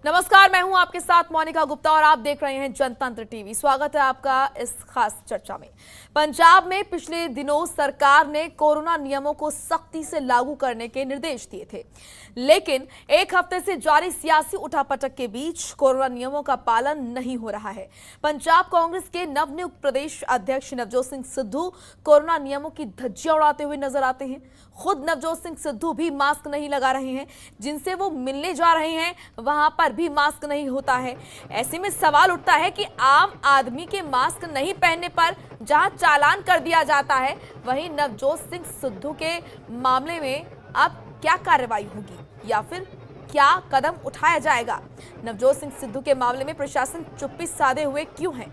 नमस्कार, मैं हूं आपके साथ मोनिका गुप्ता और आप देख रहे हैं जनतंत्र टीवी। स्वागत है आपका इस खास चर्चा में। पंजाब में पिछले दिनों सरकार ने कोरोना नियमों को सख्ती से लागू करने के निर्देश दिए थे, लेकिन एक हफ्ते से जारी सियासी उठापटक के बीच कोरोना नियमों का पालन नहीं हो रहा है। पंजाब कांग्रेस के नवनियुक्त प्रदेश अध्यक्ष नवजोत सिंह सिद्धू कोरोना नियमों की धज्जियां उड़ाते हुए नजर आते हैं। खुद नवजोत सिंह सिद्धू भी मास्क नहीं लगा रहे हैं, जिनसे वो मिलने जा रहे हैं वहां पर भी मास्क नहीं होता है। ऐसे में सवाल उठता है कि आम आदमी के मास्क नहीं पहनने पर जहां चालान कर दिया जाता है, वहीं नवजोत सिंह सिद्धू के मामले में अब क्या कार्रवाई होगी या फिर क्या कदम उठाया जाएगा? नवजोत सिंह सिद्धू के मामले में प्रशासन चुप्पी साधे हुए क्यों है?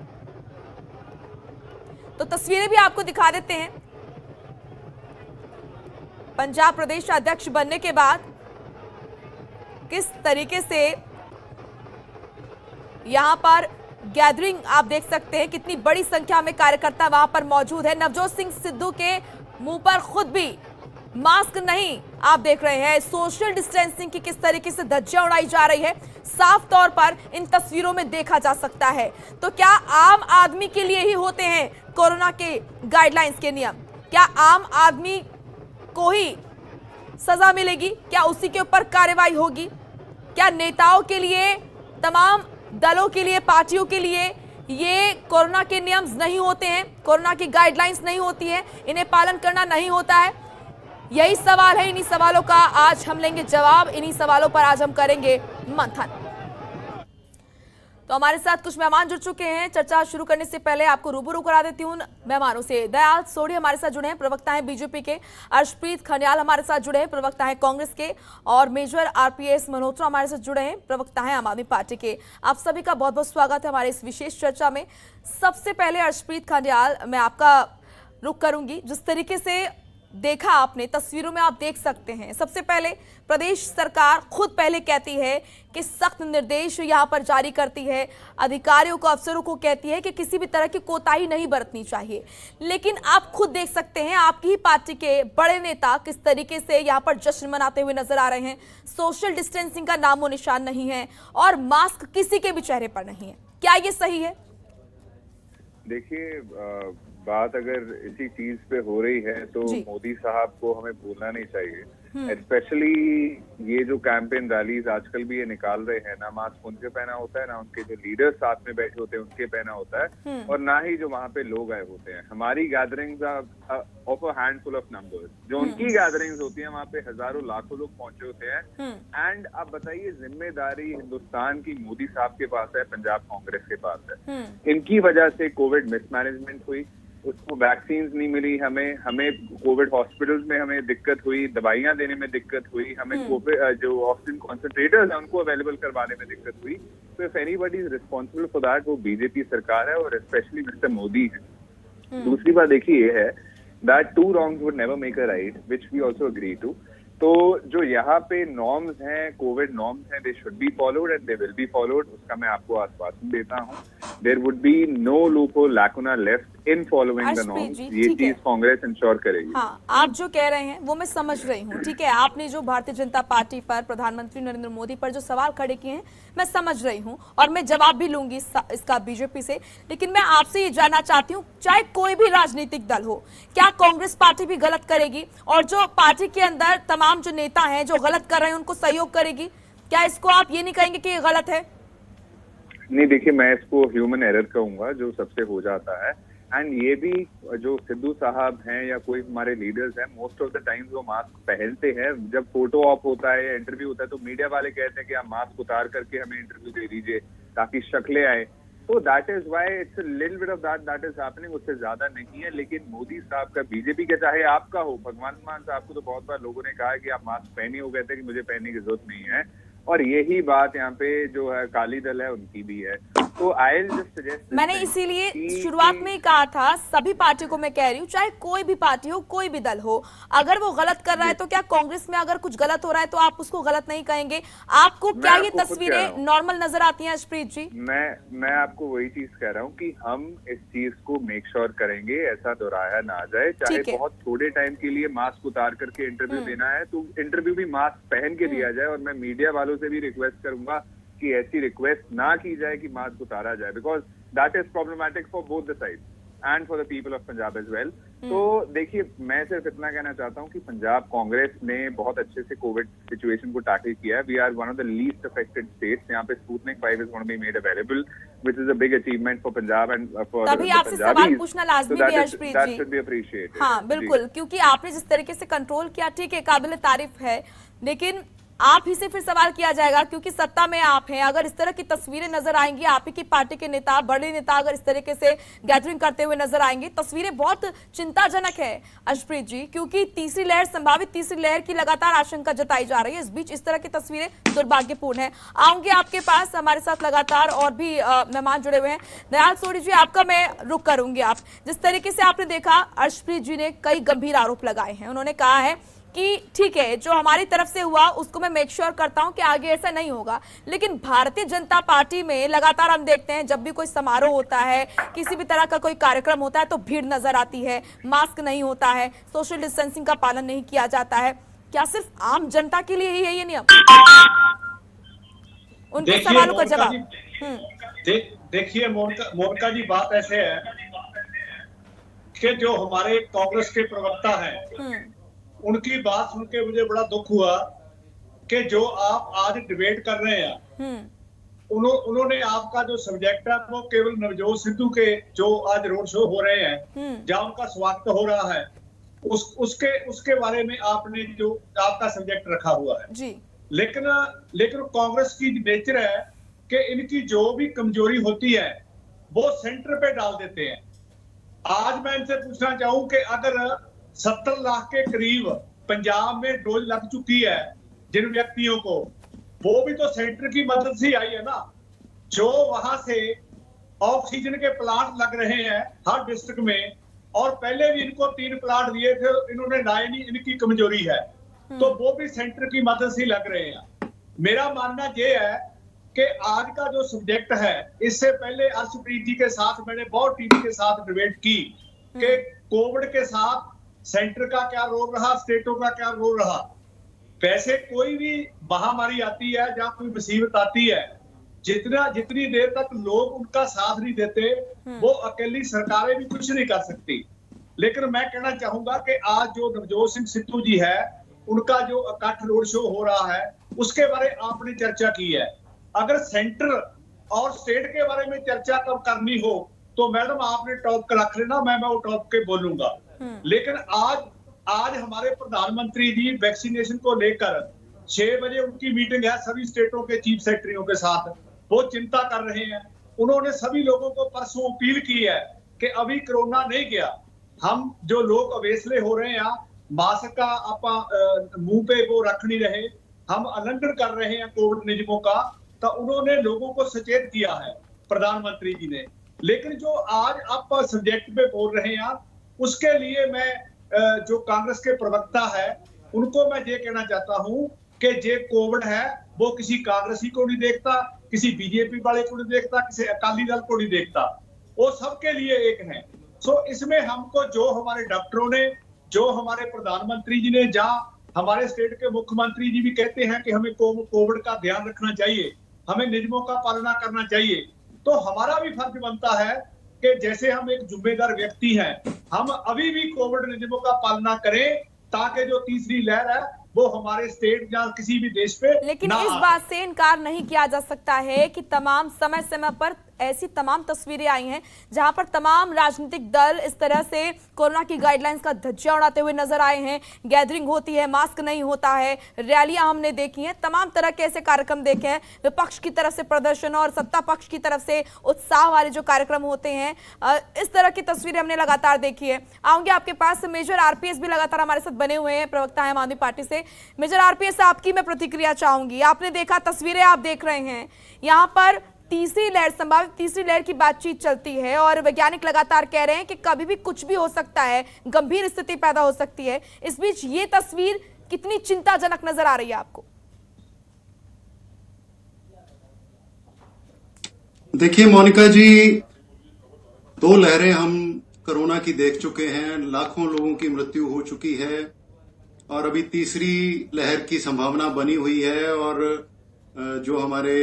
तो तस्वीरें भी आपको दिखा देते हैं। पंजाब प्रदेश अध्यक्ष बनने के बाद किस तरीके से यहां पर गैदरिंग आप देख सकते हैं, कितनी बड़ी संख्या में कार्यकर्ता वहां पर मौजूद है। नवजोत सिंह सिद्धू के मुंह पर खुद भी मास्क नहीं, आप देख रहे हैं सोशल डिस्टेंसिंग की किस तरीके से धज्जियां उड़ाई जा रही है, साफ तौर पर इन तस्वीरों में देखा जा सकता है। तो क्या आम आदमी के लिए ही होते हैं कोरोना के गाइडलाइंस के नियम? क्या आम आदमी को ही सजा मिलेगी? क्या उसी के ऊपर कार्रवाई होगी? क्या नेताओं के लिए, तमाम दलों के लिए, पार्टियों के लिए ये कोरोना के नियम नहीं होते हैं, कोरोना की गाइडलाइंस नहीं होती है, इन्हें पालन करना नहीं होता है? यही सवाल है। इन्हीं सवालों का आज हम लेंगे जवाब, इन्हीं सवालों पर आज हम करेंगे मंथन। तो हमारे साथ कुछ मेहमान जुड़ चुके हैं। चर्चा शुरू करने से पहले आपको रूबरू करा देती हूँ मेहमानों से। दयाल सोढ़ी हमारे साथ जुड़े हैं, प्रवक्ता हैं बीजेपी के। अर्शप्रीत खंडियाल हमारे साथ जुड़े हैं, प्रवक्ता हैं कांग्रेस के। और मेजर आरपीएस मल्होत्रा हमारे साथ जुड़े हैं, प्रवक्ता हैं आम आदमी पार्टी के। आप सभी का बहुत बहुत स्वागत है हमारे इस विशेष चर्चा में। सबसे पहले अर्शप्रीत खंडियाल, मैं आपका रुख करूंगी। जिस तरीके से देखा आपने, तस्वीरों में आप देख सकते हैं, सबसे पहले प्रदेश सरकार खुद पहले कहती है कि सख्त निर्देश यहां पर जारी करती है, अधिकारियों को, अफसरों को कहती है कि किसी भी तरह की कोताही नहीं बरतनी चाहिए। लेकिन आप खुद देख सकते हैं, आपकी ही पार्टी के बड़े नेता किस तरीके से यहां पर जश्न मनाते हुए नजर आ रहे हैं। सोशल डिस्टेंसिंग का नामो निशान नहीं है और मास्क किसी के भी चेहरे पर नहीं है। क्या ये सही है? देखिए, बात अगर इसी चीज पे हो रही है तो मोदी साहब को हमें भूलना नहीं चाहिए। स्पेशली ये जो कैंपेन रैलीज आजकल भी ये निकाल रहे हैं, ना मास्क उनके पहना होता है, ना उनके जो लीडर्स साथ में बैठे होते हैं उनके पहना होता है, और ना ही जो वहाँ पे लोग आए होते हैं। हमारी gatherings of a handful of numbers, जो उनकी गैदरिंग्स होती हैं वहाँ पे हजारों लाखों लोग पहुंचे होते हैं। एंड आप बताइए, जिम्मेदारी हिंदुस्तान की मोदी साहब के पास है, पंजाब कांग्रेस के पास है। इनकी वजह से कोविड मिसमैनेजमेंट हुई, उसको वैक्सीन नहीं मिली, हमें कोविड हॉस्पिटल्स में हमें दिक्कत हुई, दवाइयां देने में दिक्कत हुई, हमें कोविड जो ऑक्सीजन कॉन्सेंट्रेटर्स हैं उनको अवेलेबल करवाने में दिक्कत हुई। तो if anybody is responsible for that, वो बीजेपी सरकार है और स्पेशली मिस्टर मोदी है। दूसरी बात देखिए ये है that two wrongs would never make a right, which we also agree to. तो जो यहाँ पे नॉर्म्स हैं, कोविड नॉर्म्स हैं, they should be followed and they will be followed. उसका मैं आपको आश्वासन देता हूँ। There would be no loophole, lacuna left in following the norms. ये चीज कांग्रेस इंश्योर करेगी। हाँ, आप जो कह रहे हैं वो मैं समझ रही हूँ, ठीक है। आपने जो भारतीय जनता पार्टी पर, प्रधानमंत्री नरेंद्र मोदी पर जो सवाल खड़े किए हैं, मैं समझ रही हूँ और मैं जवाब भी लूंगी इसका बीजेपी से। लेकिन मैं आपसे ये जानना चाहती हूँ, चाहे कोई भी राजनीतिक दल हो, क्या कांग्रेस पार्टी भी गलत करेगी और जो पार्टी के अंदर तमाम जो नेता हैं जो गलत कर रहे हैं उनको सहयोग करेगी? क्या इसको आप ये नहीं कहेंगे कि ये गलत है? नहीं, देखिए, मैं इसको ह्यूमन एरर कहूंगा जो सबसे हो जाता है। एंड ये भी जो सिद्धू साहब हैं या कोई हमारे लीडर्स हैं, मोस्ट ऑफ द टाइम्स वो मास्क पहनते हैं। जब फोटो ऑप होता है या इंटरव्यू होता है तो मीडिया वाले कहते हैं कि आप मास्क उतार करके हमें इंटरव्यू दे दीजिए ताकि शक्लें आए। तो that is why it's a little bit of that is happening, उससे ज्यादा नहीं है। लेकिन मोदी साहब का, बीजेपी का, चाहे आपका हो, भगवान मान साहब को तो बहुत बार लोगों ने कहा कि आप मास्क पहने हो, कहते हैं कि मुझे पहनने की जरूरत नहीं है। और यही बात यहाँ पे जो है अकाली दल है उनकी भी है। तो आई जस्ट सजेस्ट, मैंने इसीलिए शुरुआत में ही कहा था, सभी पार्टियों को मैं कह रही हूँ, चाहे कोई भी पार्टी हो, कोई भी दल हो, अगर वो गलत कर रहा है तो क्या कांग्रेस में अगर कुछ गलत हो रहा है तो आप उसको गलत नहीं कहेंगे? आपको क्या ये तस्वीरें नॉर्मल नजर आती हैं अर्शप्रीत जी? मैं आपको वही चीज कह रहा हूँ कि हम इस चीज को मेक श्योर करेंगे ऐसा दोहराया ना जाए। चाहे बहुत थोड़े टाइम के लिए मास्क उतार करके इंटरव्यू देना है तो इंटरव्यू भी मास्क पहन के दिया जाए। और मैं मीडिया वालों से भी रिक्वेस्ट करूंगा कि ऐसी रिक्वेस्ट ना की जाए कि मास्क उतारा जाए, because that is problematic for both the side and for the people of Punjab as well. तो देखिए, मैं सिर्फ इतना कहना चाहता हूँ कि पंजाब कांग्रेस ने बहुत अच्छे से कोविड सिचुएशन को टैकल किया है। We are one of the least affected states. यहाँ पे Sputnik 5 is going to be made available, which is a big achievement for Punjab and for तभी आपसे सवाल पूछना लाजमी भी है Harshpreet ji. That should be appreciated. हाँ बिल्कुल, क्योंकि आपने जिस तरीके से कंट्रोल किया, ठीक है, काबिल तारीफ है, लेकिन आप ही से फिर सवाल किया जाएगा क्योंकि सत्ता में आप हैं। अगर इस तरह की तस्वीरें नजर आएंगी, आप ही की पार्टी के नेता, बड़े नेता अगर इस तरीके से गैदरिंग करते हुए नजर आएंगे, तस्वीरें बहुत चिंताजनक है हर्षप्रीत जी, क्योंकि तीसरी लहर, संभावित तीसरी लहर की लगातार आशंका जताई जा रही है। इस बीच इस तरह की तस्वीरें दुर्भाग्यपूर्ण है। आऊंगे आपके पास, हमारे साथ लगातार और भी मेहमान जुड़े हुए हैं। दयाल सोढ़ी जी, आपका मैं रुख करूंगी। आप जिस तरीके से आपने देखा, हर्षप्रीत जी ने कई गंभीर आरोप लगाए हैं। उन्होंने कहा है कि ठीक है, जो हमारी तरफ से हुआ उसको मैं मेक श्योर करता हूं कि आगे ऐसा नहीं होगा, लेकिन भारतीय जनता पार्टी में लगातार हम देखते हैं जब भी कोई समारोह होता है, किसी भी तरह का कोई कार्यक्रम होता है तो भीड़ नजर आती है, मास्क नहीं होता है, सोशल डिस्टेंसिंग का पालन नहीं किया जाता है। क्या सिर्फ आम जनता के लिए ही है ये नियम? उनके सवालों का जवाब। देखिए मोनिका जी, बात ऐसे है कि जो हमारे कांग्रेस के प्रवक्ता हैं, उनकी बात सुन के मुझे बड़ा दुख हुआ कि जो आप आज डिबेट कर रहे हैं, उन्होंने आपका जो सब्जेक्ट है वो केवल नवजोत सिद्धू के जो आज रोड शो हो रहे हैं, जहां उनका स्वागत हो रहा है, उसके बारे में आपने जो आपका सब्जेक्ट रखा हुआ है जी। लेकिन कांग्रेस की नेचर है कि इनकी जो भी कमजोरी होती है वो सेंटर पे डाल देते हैं। आज मैं इनसे पूछना चाहूं कि अगर 70 लाख के करीब पंजाब में डोज लग चुकी है जिन व्यक्तियों को, वो भी तो सेंटर की मदद से आई है ना। जो वहां से ऑक्सीजन के प्लांट लग रहे हैं हर डिस्ट्रिक्ट में, और पहले भी इनको 3 प्लांट दिए थे, इन्होंने लाए नहीं, इनकी कमजोरी है, तो वो भी सेंटर की मदद से लग रहे हैं। मेरा मानना ये है कि आज का जो सब्जेक्ट है, इससे पहले हर्षप्रीत जी के साथ मैंने बहुत टीवी के साथ डिबेट की कि कोविड के साथ सेंटर का क्या रोल रहा, स्टेटों का क्या रोल रहा। वैसे कोई भी महामारी आती है, जहां कोई मुसीबत आती है, जितनी देर तक लोग उनका साथ नहीं देते, वो अकेली सरकारें भी कुछ नहीं कर सकती। लेकिन मैं कहना चाहूंगा कि आज जो नवजोत सिंह सिद्धू जी है, उनका जो इकट्ठ रोड शो हो रहा है, उसके बारे आपने चर्चा की है। अगर सेंटर और स्टेट के बारे में चर्चा कब करनी हो तो मैडम आपने टॉप रख लेना, मैं वो टॉप के बोलूंगा। लेकिन आज हमारे प्रधानमंत्री जी वैक्सीनेशन को लेकर 6 बजे उनकी मीटिंग है सभी स्टेटों के चीफ सेक्रेटरियों के साथ, वो चिंता कर रहे हैं। उन्होंने सभी लोगों को परसों अपील की है कि अभी कोरोना नहीं गया, हम जो लोग अवेसले हो रहे हैं, मास्क का आप मुंह पे वो रख नहीं रहे, हम उल्लंघन कर रहे हैं कोविड नियमों का, तो उन्होंने लोगों को सचेत किया है प्रधानमंत्री जी ने। लेकिन जो आज आप सब्जेक्ट पे बोल रहे हैं, उसके लिए मैं जो कांग्रेस के प्रवक्ता है उनको मैं ये कहना चाहता हूं कि जे कोविड है वो किसी कांग्रेसी को नहीं देखता, किसी बीजेपी वाले को नहीं देखता, किसी अकाली दल को नहीं देखता, वो सबके लिए एक है। सो इसमें हमको जो हमारे डॉक्टरों ने, जो हमारे प्रधानमंत्री जी ने, जहां हमारे स्टेट के मुख्यमंत्री जी भी कहते हैं कि हमें कोविड का ध्यान रखना चाहिए, हमें नियमों का पालना करना चाहिए, तो हमारा भी फर्ज बनता है कि जैसे हम एक जिम्मेदार व्यक्ति हैं, हम अभी भी कोविड नियमों का पालना करें ताकि जो तीसरी लहर है वो हमारे स्टेट या किसी भी देश पे लेकिन इस बात से इनकार नहीं किया जा सकता है कि तमाम समय समय पर ऐसी तमाम तस्वीरें आई हैं जहां पर तमाम राजनीतिक दल इस तरह से कोरोना की गाइडलाइंस का धज्जियां उड़ाते हुए नजर आए हैं। गैदरिंग होती है, मास्क नहीं होता है, रैलियां हमने देखी हैं, तमाम तरह के ऐसे कार्यक्रम देखे हैं। विपक्ष की तरफ से प्रदर्शन और सत्ता पक्ष की तरफ से उत्साह वाले जो कार्यक्रम होते हैं, इस तरह की तस्वीरें हमने लगातार देखी है। आऊंगे आपके पास, मेजर आरपीएस भी लगातार हमारे साथ बने हुए हैं, प्रवक्ता है आम आदमी पार्टी से। मेजर आरपीएस, आपकी मैं प्रतिक्रिया चाहूंगी। आपने देखा, तस्वीरें आप देख रहे हैं, यहाँ पर तीसरी लहर, संभावित तीसरी लहर की बातचीत चलती है और वैज्ञानिक लगातार कह रहे हैं कि कभी भी कुछ भी हो सकता है, गंभीर स्थिति पैदा हो सकती है। इस बीच ये तस्वीर कितनी चिंताजनक नजर आ रही है आपको? देखिए मोनिका जी, 2 लहरें हम कोरोना की देख चुके हैं, लाखों लोगों की मृत्यु हो चुकी है और अभी तीसरी लहर की संभावना बनी हुई है। और जो हमारे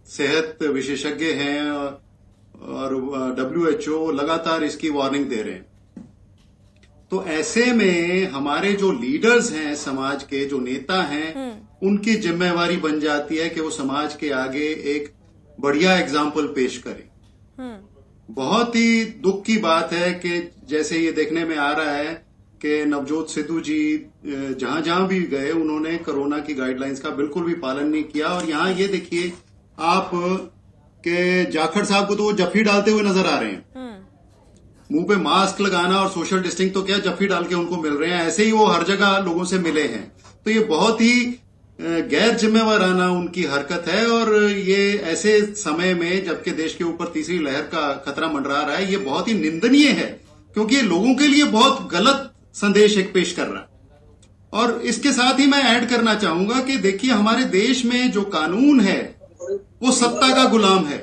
सेहत विशेषज्ञ हैं और WHO लगातार इसकी वार्निंग दे रहे हैं। तो ऐसे में हमारे जो लीडर्स हैं, समाज के जो नेता हैं, उनकी जिम्मेवारी बन जाती है कि वो समाज के आगे एक बढ़िया एग्जाम्पल पेश करें। बहुत ही दुख की बात है कि जैसे ये देखने में आ रहा है कि नवजोत सिद्धू जी जहां जहां भी गए उन्होंने कोरोना की गाइडलाइंस का बिल्कुल भी पालन नहीं किया। और यहां ये देखिए आप के जाखड़ साहब को तो वो जफ्फी डालते हुए नजर आ रहे हैं। मुंह पे मास्क लगाना और सोशल डिस्टेंसिंग तो क्या, जफ्फी डाल के उनको मिल रहे हैं। ऐसे ही वो हर जगह लोगों से मिले हैं। तो ये बहुत ही गैर जिम्मेवाराना उनकी हरकत है। और ये ऐसे समय में जबकि देश के ऊपर तीसरी लहर का खतरा मंडरा रहा है, ये बहुत ही निंदनीय है, क्योंकि ये लोगों के लिए बहुत गलत संदेश एक पेश कर रहा है। और इसके साथ ही मैं ऐड करना चाहूंगा कि देखिए हमारे देश में जो कानून है वो सत्ता का गुलाम है।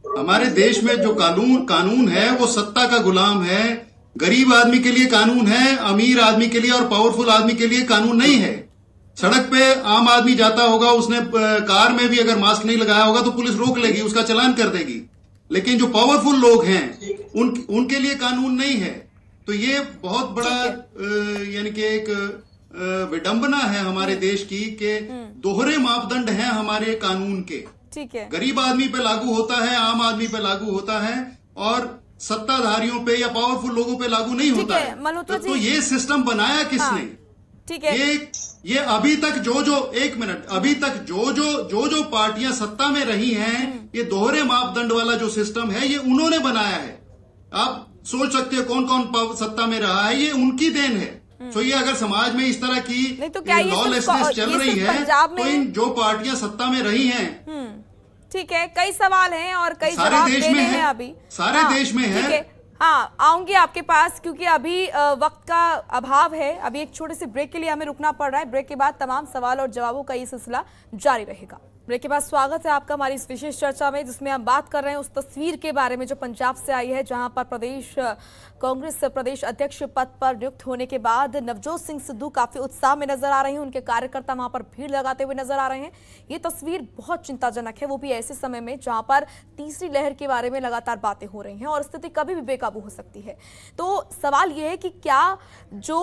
हमारे देश में जो कानून है वो सत्ता का गुलाम है। गरीब आदमी के लिए कानून है, अमीर आदमी के लिए और पावरफुल आदमी के लिए कानून नहीं है। सड़क पे आम आदमी जाता होगा, उसने कार में भी अगर मास्क नहीं लगाया होगा तो पुलिस रोक लेगी, उसका चालान कर देगी। लेकिन जो पावरफुल लोग हैं उनके लिए कानून नहीं है। तो ये बहुत बड़ा यानी कि एक विडंबना है हमारे देश की कि दोहरे मापदंड हैं हमारे कानून के। ठीक है, गरीब आदमी पे लागू होता है, आम आदमी पे लागू होता है और सत्ताधारियों पे या पावरफुल लोगों पे लागू नहीं होता है। तो ये सिस्टम बनाया किसने? ठीक है, ये अभी तक अभी तक जो पार्टियां सत्ता में रही हैं, ये दोहरे मापदंड वाला जो सिस्टम है ये उन्होंने बनाया है। आप सोच सकते हो कौन कौन सत्ता में रहा है, ये उनकी देन है। तो ये अगर समाज में इस तरह की लॉलेसनेस चल रही है तो इन जो पार्टियां सत्ता में रही हैं, ठीक है, कई सवाल हैं और कई सारे जवाब देश देने में हैं अभी सारे देश में है। हाँ, आऊंगी आपके पास क्योंकि अभी वक्त का अभाव है। अभी एक छोटे से ब्रेक के लिए हमें रुकना पड़ रहा है। ब्रेक के बाद तमाम सवाल और जवाबों का ये सिलसिला जारी रहेगा। ब्रेक के बाद स्वागत है आपका हमारी इस विशेष चर्चा में, जिसमें हम बात कर रहे हैं उस तस्वीर के बारे में जो पंजाब से आई है, जहां पर कांग्रेस प्रदेश अध्यक्ष पद पर नियुक्त होने के बाद नवजोत सिंह सिद्धू काफी उत्साह में नजर आ रहे हैं। उनके कार्यकर्ता वहां पर भीड़ लगाते हुए नजर आ रहे हैं। ये तस्वीर बहुत चिंताजनक है, वो भी ऐसे समय में जहां पर तीसरी लहर के बारे में लगातार बातें हो रही हैं और स्थिति कभी भी बेकाबू हो सकती है। तो सवाल यह है कि क्या जो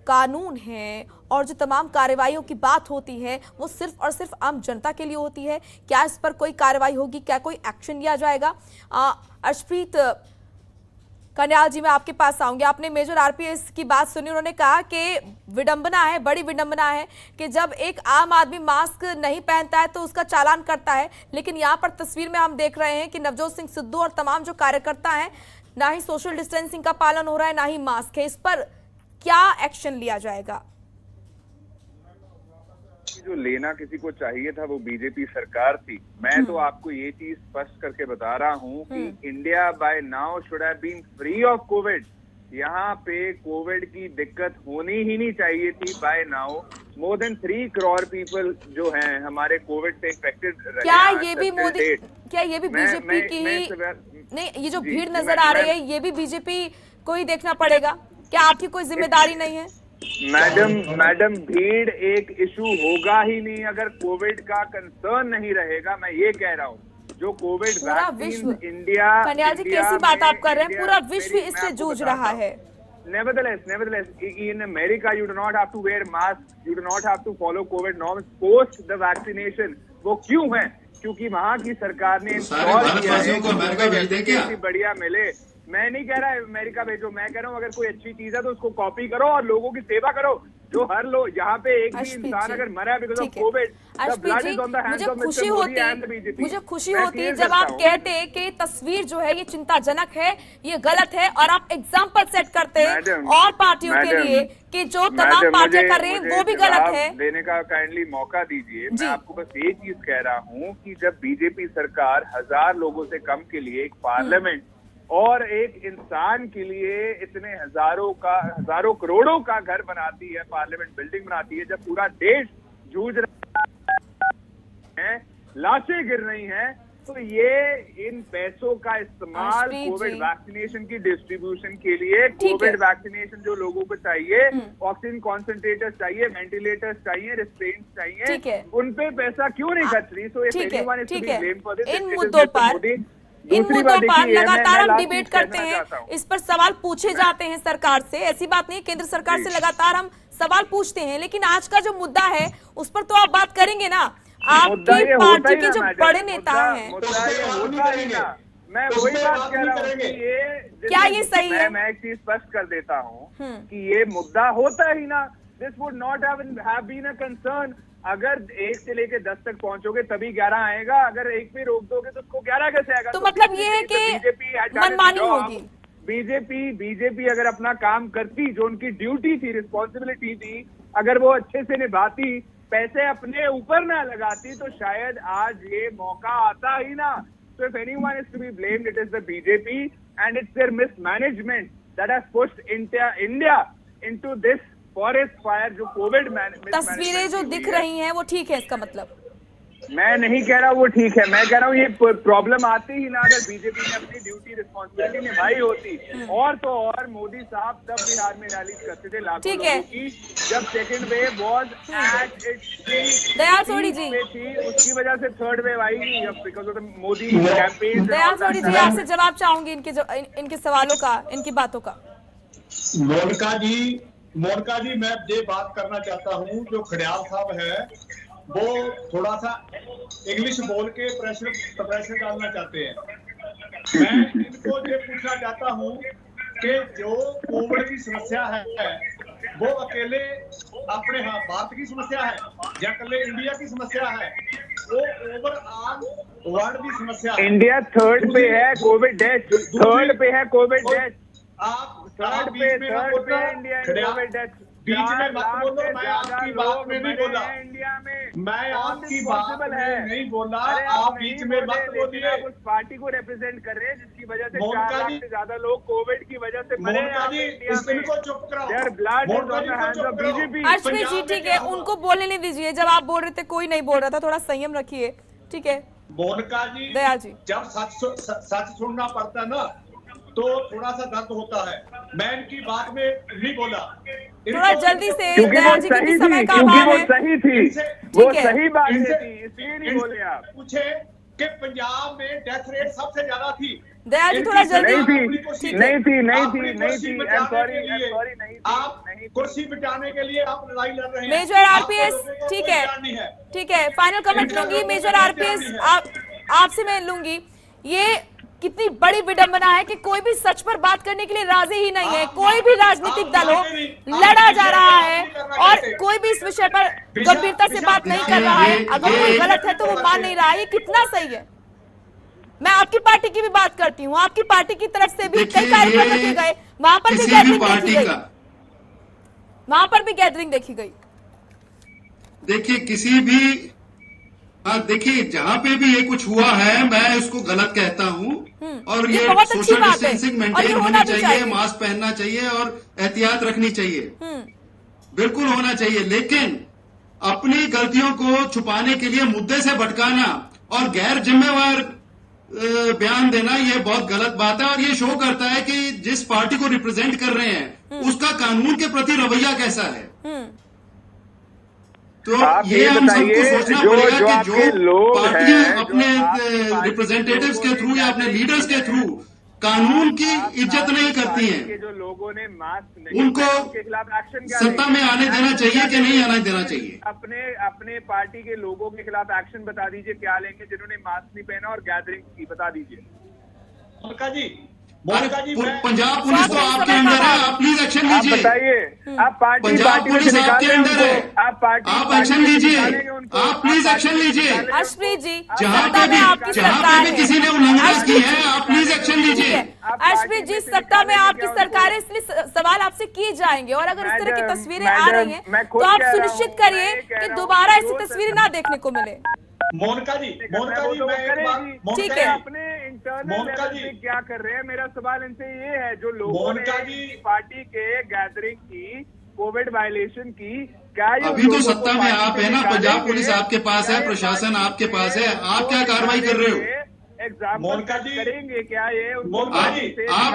कानून है और जो तमाम कार्रवाइयों की बात होती है वो सिर्फ और सिर्फ आम जनता के लिए होती है? क्या इस पर कोई कार्रवाई होगी? क्या कोई एक्शन लिया जाएगा? अर्शप्रीत कन्याल जी, मैं आपके पास आऊंगी। आपने मेजर आरपीएस की बात सुनी, उन्होंने कहा कि विडंबना है, बड़ी विडंबना है कि जब एक आम आदमी मास्क नहीं पहनता है तो उसका चालान करता है। लेकिन यहाँ पर तस्वीर में हम देख रहे हैं कि नवजोत सिंह सिद्धू और तमाम जो कार्यकर्ता हैं, ना ही सोशल डिस्टेंसिंग का पालन हो रहा है, ना ही मास्क है। इस पर क्या एक्शन लिया जाएगा? जो लेना किसी को चाहिए था वो बीजेपी सरकार थी। मैं तो आपको ये चीज स्पष्ट करके बता रहा हूँ कि India by now should have been free of covid. यहाँ पे कोविड की दिक्कत होनी ही नहीं चाहिए थी। By now more than 3 crore people जो हैं हमारे कोविड से इन्फेक्टेड रहे। क्या ये भी बीजेपी की ही नहीं? ये जो भीड़ नजर आ रही है ये भी बीजेपी को ही देखना पड़ेगा? क्या आपकी कोई जिम्मेदारी नहीं है? मैडम भीड़ एक इशू होगा ही नहीं अगर कोविड का कंसर्न नहीं रहेगा। मैं ये कह रहा हूँ जो कोविड वैक्सीन इंडिया, कन्याल जी कैसी बात आप कर रहे हैं? पूरा विश्व इससे जूझ रहा है। Nevertheless, in America you do not have to wear mask, you do not have to follow COVID norms post the vaccination। वो क्यों है? क्योंकि वहाँ की सरकार ने बढ़िया मिले। मैं नहीं कह रहा है अमेरिका भेजो, मैं कह रहा हूँ अगर कोई अच्छी चीज है तो उसको कॉपी करो और लोगों की सेवा करो। जो हर लोग यहाँ पे एक भी इंसान अगर मरा है बिकॉज़ ऑफ कोविड, मुझे खुशी होती जब आप कहते कि तस्वीर जो है ये चिंताजनक है, ये गलत है, और आप एग्जाम्पल सेट करते हैं और पार्टियों के लिए कि जो तमाम पार्टियां कर रही हैं वो भी गलत है। देने का काइंडली मौका दीजिए। मैं आपको बस ये चीज कह रहा हूँ कि जब बीजेपी सरकार 1000 लोगों से कम के लिए एक पार्लियामेंट और एक इंसान के लिए इतने हजारों करोड़ों का घर बनाती है, पार्लियामेंट बिल्डिंग बनाती है, जब पूरा देश जूझ रहा है, लाशें गिर रही हैं, तो ये इन पैसों का इस्तेमाल हर्षप्रीत कोविड जी। वैक्सीनेशन की डिस्ट्रीब्यूशन के लिए, ठीक है। कोविड वैक्सीनेशन जो लोगों को चाहिए, ऑक्सीजन कॉन्सेंट्रेटर्स चाहिए, वेंटिलेटर्स चाहिए, रिस्ट्रेंट्स ठीक चाहिए, है। उन पे पैसा क्यों नहीं खर्च रही? सो ठीक है, ठीक है। इन इन मुद्दों पर लगातार हम डिबेट करते हैं, इस पर सवाल पूछे जाते हैं सरकार से। ऐसी बात नहीं, केंद्र सरकार से लगातार हम सवाल पूछते हैं, लेकिन आज का जो मुद्दा है उस पर तो आप बात करेंगे ना। आपकी पार्टी के जो बड़े नेता हैं, मैं वही बात कह रहा हूँ कि ये क्या ये सही है? मैं एक चीज स्पष्ट कर देता हूँ कि ये मुद्दा होता ही ना। This would not have been a concern. अगर 1 से लेके 10 तक पहुंचोगे तभी 11 आएगा, अगर 1 पे रोक दोगे तो उसको 11 कैसे आएगा? तो मतलब ये है कि मनमानी होगी। बीजेपी अगर अपना काम करती, जो उनकी ड्यूटी थी, रिस्पॉन्सिबिलिटी थी, अगर वो अच्छे से निभाती, पैसे अपने ऊपर ना लगाती, तो शायद आज ये मौका आता ही ना। So if anyone is to be blamed, it is the BJP and it's their mismanagement that has pushed India into this forest fire जो कोविड तस्वीरें जो दिख रही हैं वो ठीक है, इसका मतलब मैं नहीं कह रहा वो ठीक है, मैं कह रहा हूँ ये प्रॉब्लम आती ही ना अगर बीजेपी ने अपनी ड्यूटी रिस्पॉन्सिबिलिटी निभाई होती। और तो और मोदी साहब तब बिहार में रैलीज करते थे लाखों लोगों की, जब second wave was at its peak. Dayal Soni ji थी, उसकी वजह से थर्ड वेव आई because of the Modi campaign. Dayal Soni ji, आपसे जवाब चाहूंगी इनके सवालों का, इनकी बातों का। मोनिका जी मैं ये बात करना चाहता हूँ, जो खड़ियाल साहब है वो थोड़ा सा इंग्लिश बोल के प्रेशर डालना चाहते हैं। मैं इनको ये पूछना चाहता हूँ कि जो कोविड की समस्या है वो अकेले अपने भारत की समस्या है या अकेले इंडिया की समस्या है? वो ओवरऑल वर्ल्ड की समस्या है। इंडिया थर्ड पे है कोविड डेथ, थर्ड पे है कोविड डेथ। आप थर्ड पे इंडिया कोविड डेथ। बीच में मत बोलो, मैं आपकी बात में नहीं बोला, इंडिया में मैं आपकी बात में नहीं बोला, आप बीच में मत बोलिए। उस पार्टी को रिप्रेजेंट कर रहे हैं जिसकी वजह से 4 मोनिका लाख जी, से ज्यादा लोग कोविड की वजह से मरे हैं। मोनिका जी इनको चुप कराओ। Their blood is on the hands of BJP। Harshpreet जी ठीक है, उनको बोलने नहीं दीजिए। जब आप बोल रहे थे कोई नहीं बोल रहा था, थोड़ा संयम रखिए, ठीक है? मोनिका जी, दयाल जी, जब सच सुनना पड़ता है ना तो थोड़ा सा दर्द होता है। मैं इनकी बात में नहीं बोला, थोड़ा जल्दी से क्योंकि वो दयाल जी, सही क्योंकि थी, समय का क्योंकि अभाव वो है। सही थी, वो सही बात थी, इसलिए नहीं बोले आप। पूछे कि पंजाब में डेथ रेट सबसे ज्यादा थी। दयाल जी थोड़ा जल्दी। नहीं थी। आप कुर्सी बिठाने के लिए आप लड़ाई लड़ रहे हैं। मेजर आरपीएस ठीक है, ठीक है, फाइनल कमेंट लूंगी। मेजर आरपीएस आपसे मैं लूंगी, ये कितनी बड़ी विडंबना है कि कोई भी सच पर बात करने के लिए राजी ही नहीं है। कोई भी राजनीतिक दल हो, लड़ा जा रहा है और कोई भी इस विषय पर गंभीरता से बात नहीं कर रहा है। अगर कोई गलत है तो वो मान नहीं रहा है। ये कितना सही है? मैं आपकी पार्टी की भी बात करती हूँ, आपकी पार्टी की तरफ से भी कई कार्यक्रम रखे गए, वहां पर भी गैदरिंग देखी गई, वहां पर भी गैदरिंग देखी गई। देखिए किसी भी देखिए जहाँ पे भी ये कुछ हुआ है मैं उसको गलत कहता हूँ और ये सोशल डिस्टेंसिंग मेंटेन होनी चाहिए, मास्क पहनना चाहिए और एहतियात रखनी चाहिए, बिल्कुल होना चाहिए। लेकिन अपनी गलतियों को छुपाने के लिए मुद्दे से भटकाना और गैर जिम्मेवार बयान देना ये बहुत गलत बात है और ये शो करता है कि जिस पार्टी को रिप्रेजेंट कर रहे हैं उसका कानून के प्रति रवैया कैसा है। तो ये हम सबको सोचना पड़ेगा कि जो पार्टियां अपने रिप्रेजेंटेटिव्स के थ्रू या अपने लीडर्स के थ्रू कानून की इज्जत नहीं करती हैं, जो लोगों ने मास्क नहीं उनको के खिलाफ एक्शन सत्ता में आने देना चाहिए कि नहीं आने देना चाहिए? अपने पार्टी के लोगों के खिलाफ एक्शन बता दीजिए, क्या लेंगे जिन्होंने मास्क नहीं पहना और गैदरिंग की, बता दीजिए। मोनिका जी, पंजाब पुलिस तो आपके अंदर है, आप प्लीज एक्शन लीजिए। बताइए, आप पंजाब पुलिस आपके अंदर है, आप एक्शन लीजिए, आप प्लीज एक्शन लीजिए। हर्षप्रीत जी, जहाँ पे भी किसी ने उल्लंघन की है आप प्लीज एक्शन लीजिए। हर्षप्रीत जी, सत्ता में आपकी सरकार है, इसलिए सवाल आपसे किए जाएंगे और अगर इस तरह की तस्वीरें आ रही हैं तो आप सुनिश्चित करिए कि दोबारा ऐसी तस्वीरें ना देखने को मिले। मोनिका जी मैं एक बात, ठीक है, अपने इंटरनल लेवल पे क्या कर रहे हैं, मेरा सवाल इनसे ये है, जो लोगों ने पार्टी के गैदरिंग की, कोविड वायलेशन की, क्या अभी तो सत्ता में आप है ना, पंजाब पुलिस आपके पास है, प्रशासन आपके पास है, आप क्या कार्रवाई कर रहे हो? एग्जाम्पल मोनिका जी, करेंगे क्या ये? मोनिका जी, आप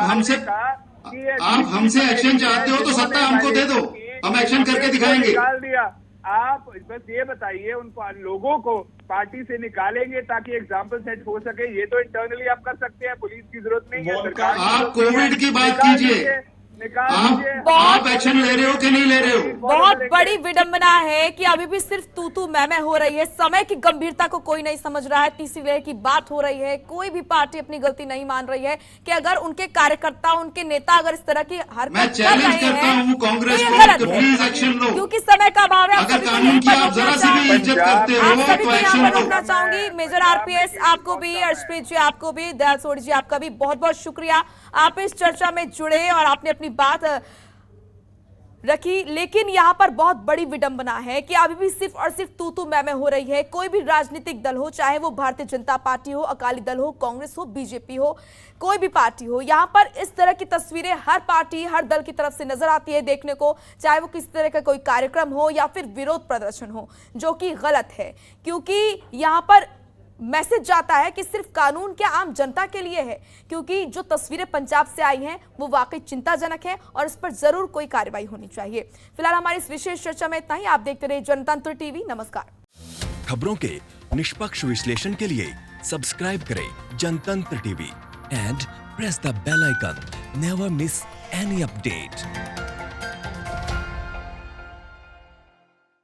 हमसे एक्शन चाहते हो तो सत्ता हमको दे दो, हम एक्शन करके दिखाएंगे। निकाल दिया। आप बस ये बताइए उन लोगों को पार्टी से निकालेंगे ताकि एग्जाम्पल सेट हो सके। ये तो इंटरनली आप कर सकते हैं, पुलिस की जरूरत नहीं है, सरकार की आप जरूरत नहीं है। कोविड की बात निकाल कीजिए। दीजिए, निकाल दीजिए। आप एक्शन ले रहे हो कि नहीं ले रहे हो? बहुत बड़ी विडंबना है कि अभी भी सिर्फ तू तू मैं हो रही है। समय की गंभीरता को कोई नहीं समझ रहा है। तीसरी लहर की बात हो रही है, कोई भी पार्टी अपनी गलती नहीं मान रही है कि अगर उनके कार्यकर्ता, उनके नेता अगर इस तरह की मैं हरकत कर चैलेंज रहे करता हैं हूँ कांग्रेस तो ये को गलत कि है। प्लीज एक्शन लो। क्योंकि समय का अभाव है। अगर कानून की आप जरा सी भी इज्जत करते आप हो सभी तो को यहाँ एक्शन पर लो। रोकना चाहूंगी। मेजर आरपीएस आपको भी, अर्शप्रीत जी आपको भी, दयाल सोढ़ी जी आपका भी बहुत बहुत शुक्रिया। आप इस चर्चा में जुड़े और आपने अपनी बात रखी। लेकिन यहाँ पर बहुत बड़ी विडंबना है कि अभी भी सिर्फ और सिर्फ तू तू मैं हो रही है। कोई भी राजनीतिक दल हो, चाहे वो भारतीय जनता पार्टी हो, अकाली दल हो, कांग्रेस हो, बीजेपी हो, कोई भी पार्टी हो, यहाँ पर इस तरह की तस्वीरें हर पार्टी, हर दल की तरफ से नजर आती है देखने को, चाहे वो किसी तरह का कोई कार्यक्रम हो या फिर विरोध प्रदर्शन हो, जो कि गलत है। क्योंकि यहाँ पर मैसेज जाता है कि सिर्फ कानून क्या आम जनता के लिए है। क्योंकि जो तस्वीरें पंजाब से आई हैं वो वाकई चिंताजनक है और इस पर जरूर कोई कार्रवाई होनी चाहिए। फिलहाल हमारी इस विशेष चर्चा में इतना ही। आप देखते रहिए जनतंत्र टीवी। नमस्कार। खबरों के निष्पक्ष विश्लेषण के लिए सब्सक्राइब करें Jantantra TV and press the bell icon. Never miss any update.